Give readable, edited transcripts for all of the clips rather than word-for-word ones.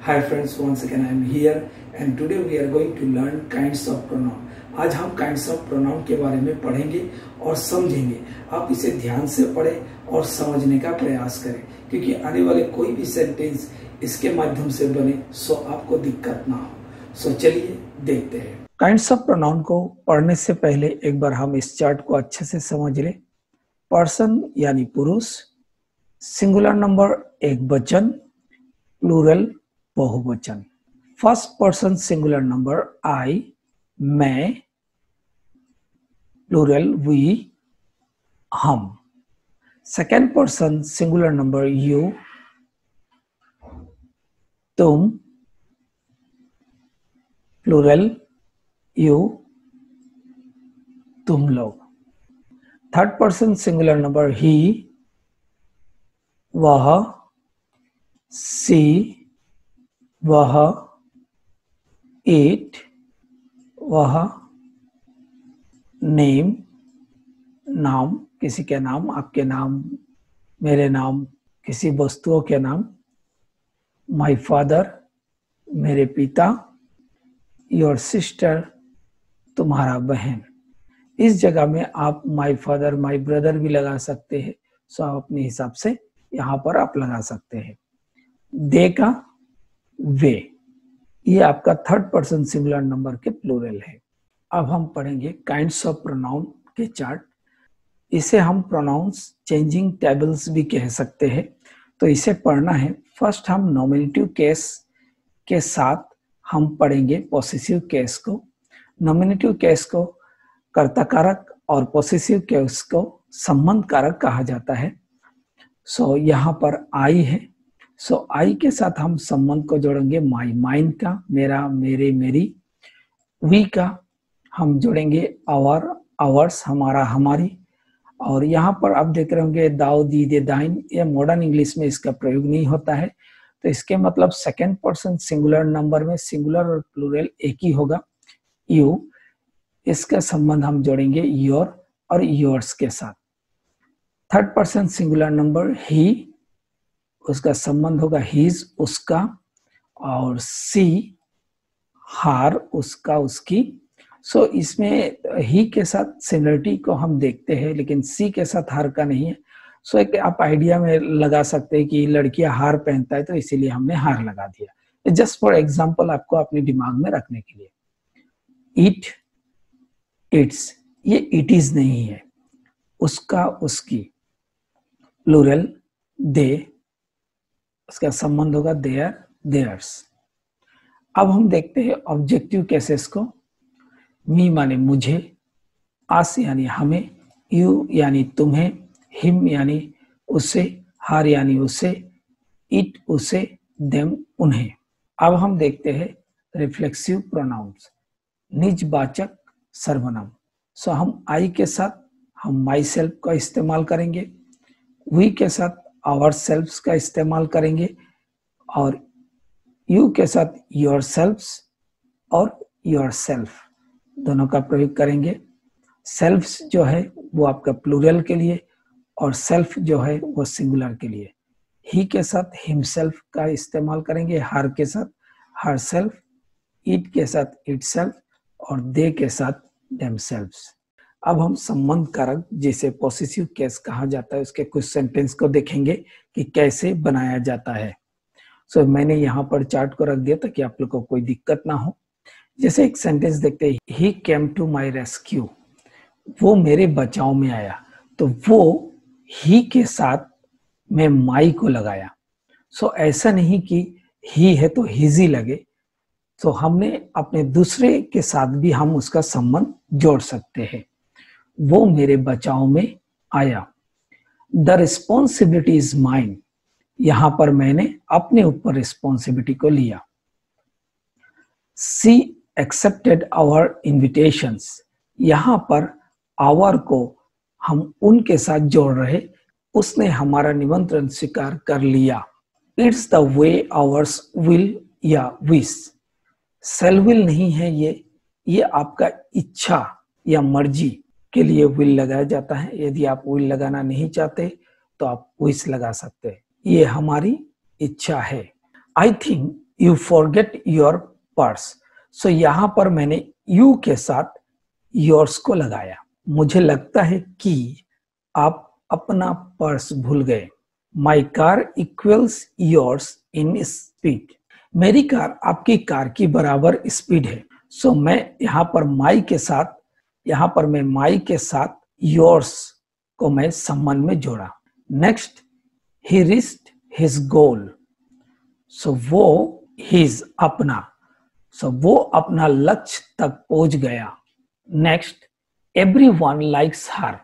Hi friends, once again I am here and today we are going to learn kinds of pronoun. आज हम kinds of pronoun के बारे में पढ़ेंगे और समझेंगे। आप इसे ध्यान से पढ़ें और समझने का प्रयास करें क्योंकि आने वाले कोई भी सेंटेंस इसके माध्यम से बने सो आपको दिक्कत ना हो। सो चलिए देखते हैं। काइंड्स ऑफ प्रोनाउन को पढ़ने से पहले एक बार हम इस चार्ट को अच्छे से समझ लें। पर्सन यानी पुरुष, सिंगुलर नंबर एक वचन, प्लूरल बहुवचन। फर्स्ट पर्सन सिंगुलर नंबर आई, मैं, प्लूरल वी, हम। Second person singular number you, तुम, प्लूरल यू, तुम लोग। थर्ड पर्सन सिंगुलर नंबर ही, वह, सी, वह, इट, वह, नेम, नाम, किसी के नाम, आपके नाम, मेरे नाम, किसी वस्तुओं के नाम। माय फादर, मेरे पिता, योर सिस्टर, तुम्हारा बहन। इस जगह में आप माय फादर, माय ब्रदर भी लगा सकते हैं, सो आप अपने हिसाब से यहाँ पर आप लगा सकते हैं। दे का वे, ये आपका थर्ड पर्सन सिंगुलर नंबर के प्लूरल है। अब हम पढ़ेंगे काइंड्स ऑफ प्रोनाउन के चार्ट। इसे हम प्रोनाउंस चेंजिंग टेबल्स भी कह सकते हैं। तो इसे पढ़ना है। फर्स्ट हम नॉमिनेटिव केस के साथ हम पढ़ेंगे पोसेसिव केस को। नॉमिनेटिव केस को कर्ता कारक और पोसेसिव केस को संबंध कारक कहा जाता है। सो यहाँ पर आई है, सो आई के साथ हम संबंध को जोड़ेंगे माई, माइन का, मेरा, मेरे, मेरी। वी का हम जोड़ेंगे आवर, आवर्स, हमारा, हमारी। और यहाँ पर आप देख रहे होंगे दाओ, दी, दे, दाइन। ये मॉडर्न इंग्लिश में इसका प्रयोग नहीं होता है, तो इसके मतलब सेकेंड पर्सन सिंगुलर नंबर में सिंगुलर और प्लूरल एक ही होगा, यू। इसका संबंध हम जोड़ेंगे योर और योर्स के साथ। थर्ड पर्सन सिंगुलर नंबर ही, उसका संबंध होगा हीज, उसका, और सी, हार, उसका, उसकी। सो इसमें ही के साथ सिमिलरिटी को हम देखते हैं, लेकिन सी के साथ हार का नहीं है। सो एक आप आइडिया में लगा सकते हैं कि लड़कियां हार पहनता है तो इसीलिए हमने हार लगा दिया। जस्ट फॉर एग्जांपल आपको अपने दिमाग में रखने के लिए। इट, इट्स, ये इट इज नहीं है, उसका, उसकी। प्लूरल दे, उसका संबंध होगा देयर, देयर्स। अब हम देखते हैं ऑब्जेक्टिव केसेस को। मी माने मुझे, आस यानी हमें, यू यानी तुम्हें, हिम यानी उसे, हार यानी उसे, इट उसे, देम उन्हें। अब हम देखते हैं रिफ्लेक्सिव प्रोनाउंस, निजवाचक सर्वनाम। सो हम आई के साथ हम माई सेल्फ का इस्तेमाल करेंगे, वी के साथ आवर सेल्फ्स का इस्तेमाल करेंगे, और यू के साथ योर सेल्फ्स और योर सेल्फ दोनों का प्रयोग करेंगे। सेल्फ्स जो है वो आपका प्लूरल के लिए और सेल्फ जो है वो सिंगुलर के लिए। ही के साथ हिमसेल्फ का इस्तेमाल करेंगे, हार के साथ हर सेल्फ, इट के साथ इट सेल्फ और दे के साथ देमसेल्व्स। अब हम संबंध कारक जिसे पोसेसिव केस कहा जाता है उसके कुछ सेंटेंस को देखेंगे कि कैसे बनाया जाता है। सो मैंने यहाँ पर चार्ट को रख दिया ताकि आप लोग को कोई दिक्कत ना हो। जैसे एक सेंटेंस देखते हैं, ही केम टू माई रेस्क्यू, वो मेरे बचाव में आया। तो वो ही के साथ मैं माई को लगाया। सो ऐसा नहीं कि ही है तो हिजी लगे, तो हमने अपने दूसरे के साथ भी हम उसका संबंध जोड़ सकते हैं। वो मेरे बचाव में आया। द रिस्पॉन्सिबिलिटी इज माइन, यहां पर मैंने अपने ऊपर रिस्पॉन्सिबिलिटी को लिया। सी एक्सेप्टेड आवर इन्विटेशंस, यहां पर आवर को हम उनके साथ जोड़ रहे, उसने हमारा निमंत्रण स्वीकार कर लिया। It's the way hours will या विश, सेल विल नहीं है ये आपका इच्छा या मर्जी के लिए विल लगाया जाता है। यदि आप विल लगाना नहीं चाहते तो आप विश लगा सकते हैं। ये हमारी इच्छा है। I think you forget your purse. So यहाँ पर मैंने यू के साथ योर्स को लगाया। मुझे लगता है कि आप अपना पर्स भूल गए। My car equals yours in speed. मेरी कार आपकी कार की बराबर स्पीड है। सो मैं यहाँ पर माई के साथ योर्स को मैं संबंध में जोड़ा। Next, he reached his goal. So वो हिज अपना, सो वो अपना लक्ष्य तक पहुंच गया। नेक्स्ट, एवरीवन लाइक्स हर।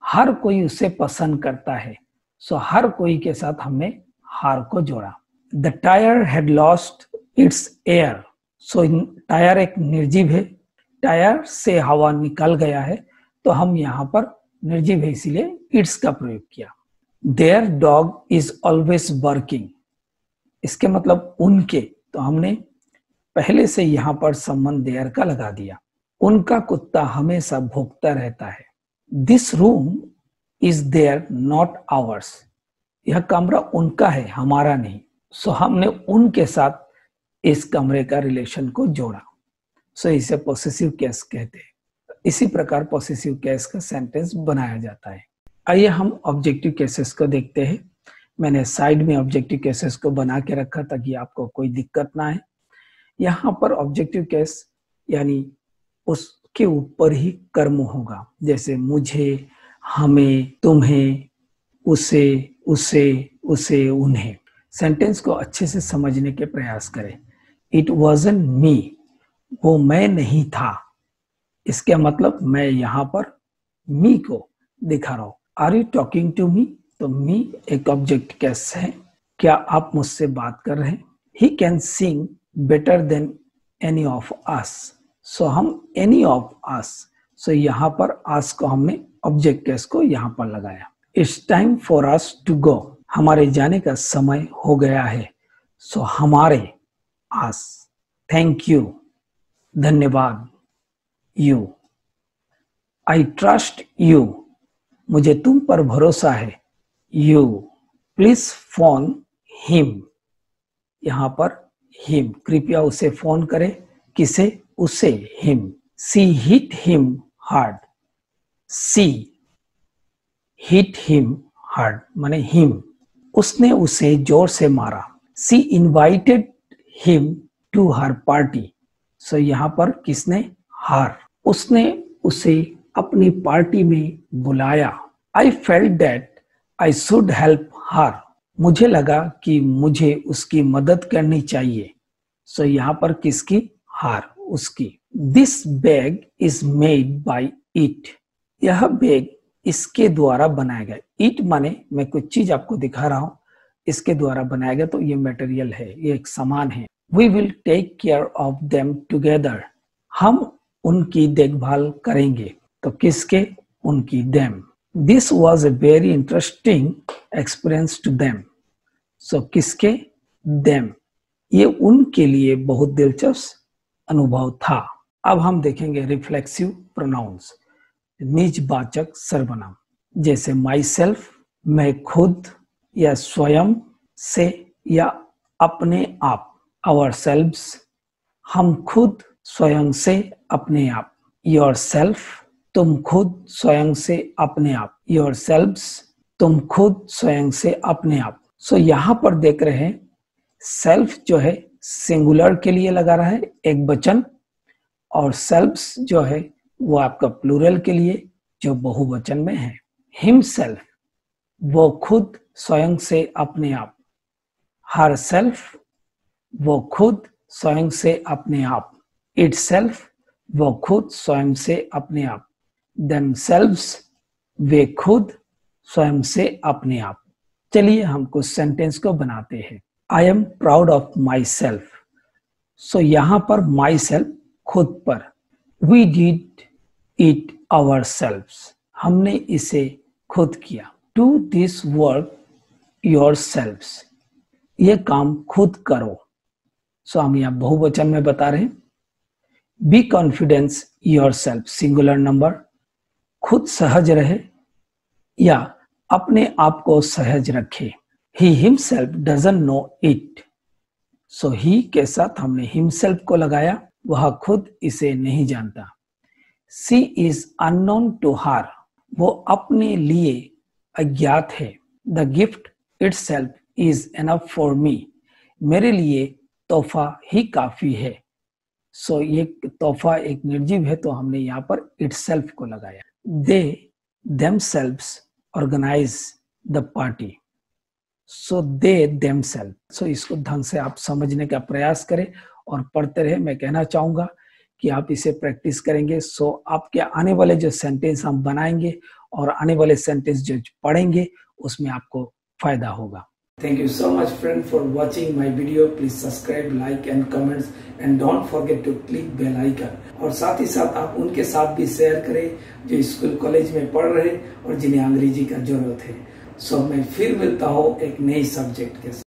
हर कोई उसे पसंद करता है। सो हर कोई के साथ हमने हर को जोड़ा। The tyre had lost its air. So tyre एक निर्जीव है, टायर से हवा निकल गया है, तो हम यहाँ पर निर्जीव है इसीलिए इट्स का प्रयोग किया। There dog is always working. इसके मतलब उनके, तो हमने पहले से यहाँ पर संबंध देयर का लगा दिया। उनका कुत्ता हमेशा भौंकता रहता है। This room is there not ours. यह कमरा उनका है, हमारा नहीं। सो हमने उनके साथ इस कमरे का रिलेशन को जोड़ा। सो इसे पॉसेसिव केस कहते हैं। इसी प्रकार पॉसेसिव केस का सेंटेंस बनाया जाता है। आइए हम ऑब्जेक्टिव केसेस को देखते हैं। मैंने साइड में ऑब्जेक्टिव केसेस को बना के रखा ताकि आपको कोई दिक्कत ना है। यहाँ पर ऑब्जेक्टिव केस यानी उसके ऊपर ही कर्म होगा, जैसे मुझे, हमें, तुम्हें, उसे, उसे, उन्हें। सेंटेंस को अच्छे से समझने के प्रयास करें। इट वॉजंट मी, वो मैं नहीं था। इसके मतलब मैं यहाँ पर मी को दिखा रहा हूँ। Are you talking to me, तो मी एक ऑब्जेक्ट केस है। क्या आप मुझसे बात कर रहे हैं? He can sing better than any of us. So हम एनी ऑफ अस, सो यहाँ पर अस को हमने ऑब्जेक्ट केस को यहाँ पर लगाया। It's time for us to go. हमारे जाने का समय हो गया है। सो हमारे, अस। थैंक यू, धन्यवाद, यू। आई ट्रस्ट यू, मुझे तुम पर भरोसा है, यू। प्लीज फोन हिम, यहाँ पर हिम, कृपया उसे फोन करें। किसे? उसे, him. She hit him hard. She hit him hard माने हिम, उसने उसे जोर से मारा। She invited him to her party. So यहाँ पर किसने? हर। उसने उसे अपनी पार्टी में बुलाया। I felt that I should help her. मुझे लगा कि मुझे उसकी मदद करनी चाहिए। सो यहाँ पर किसकी? हर, उसकी। This bag is made by it. यह बैग इसके द्वारा बनाया गया। इट माने मैं कुछ चीज आपको दिखा रहा हूं, इसके द्वारा बनाया गया, तो ये मटेरियल है, ये एक सामान है। We will take care of them together. हम उनकी देखभाल करेंगे। तो किसके? उनकी, them. This was a very interesting experience to them. So किसके? देम। ये उनके लिए बहुत दिलचस्प अनुभव था। अब हम देखेंगे रिफ्लेक्सिव प्रोनाउंस, निजवाचक सर्वनाम, जैसे माई सेल्फ, मैं खुद, या स्वयं से, या अपने आप, आवर सेल्व्स, हम खुद स्वयं से अपने आप, योर सेल्फ, तुम खुद स्वयं से अपने आप, योर सेल्व्स, तुम खुद स्वयं से अपने आप। सो यहाँ पर देख रहे हैं सेल्फ जो है सिंगुलर के लिए लगा रहा है एक वचन, और सेल्फ्स जो है वो आपका प्लूरल के लिए जो बहुवचन में है। हिमसेल्फ, वो खुद स्वयं से अपने आप। हर सेल्फ, वो खुद स्वयं से अपने आप। इटसेल्फ, वो खुद स्वयं से अपने आप। देमसेल्व्स, वे खुद स्वयं से अपने आप। चलिए हम कुछ सेंटेंस को बनाते हैं। I am proud of myself. So यहाँ पर माई सेल्फ खुद पर। We did it ourselves, हमने इसे खुद किया। Do this work yourselves, ये काम खुद करो। सो हम यहाँ बहुवचन में बता रहे हैं। Be confidence yourself, singular number, खुद सहज रहे या अपने आप को सहज रखे। He himself doesn't know it, so he के साथ हमने हिमसेल्फ को लगाया, वह खुद इसे नहीं जानता। She is unknown to her, वो अपने लिए अज्ञात है। The gift itself is enough for me, मेरे लिए तोहफा ही काफी है। सो ये तोहफा एक निर्जीव है, तो हमने यहाँ पर इटसेल्फ को लगाया। दे themselves organize the party, so they themselves। सो इसको ढंग से आप समझने का प्रयास करें और पढ़ते रहे। मैं कहना चाहूंगा कि आप इसे प्रैक्टिस करेंगे, सो आपके आने वाले जो सेंटेंस हम बनाएंगे और आने वाले सेंटेंस जो पढ़ेंगे उसमें आपको फायदा होगा। Thank you so much friend for watching my video. Please subscribe, like and comments and don't forget to click bell icon। और साथ ही साथ आप उनके साथ भी शेयर करें जो स्कूल कॉलेज में पढ़ रहे और जिन्हें अंग्रेजी का जरूरत है। सो मैं फिर मिलता हूँ एक नई सब्जेक्ट के साथ।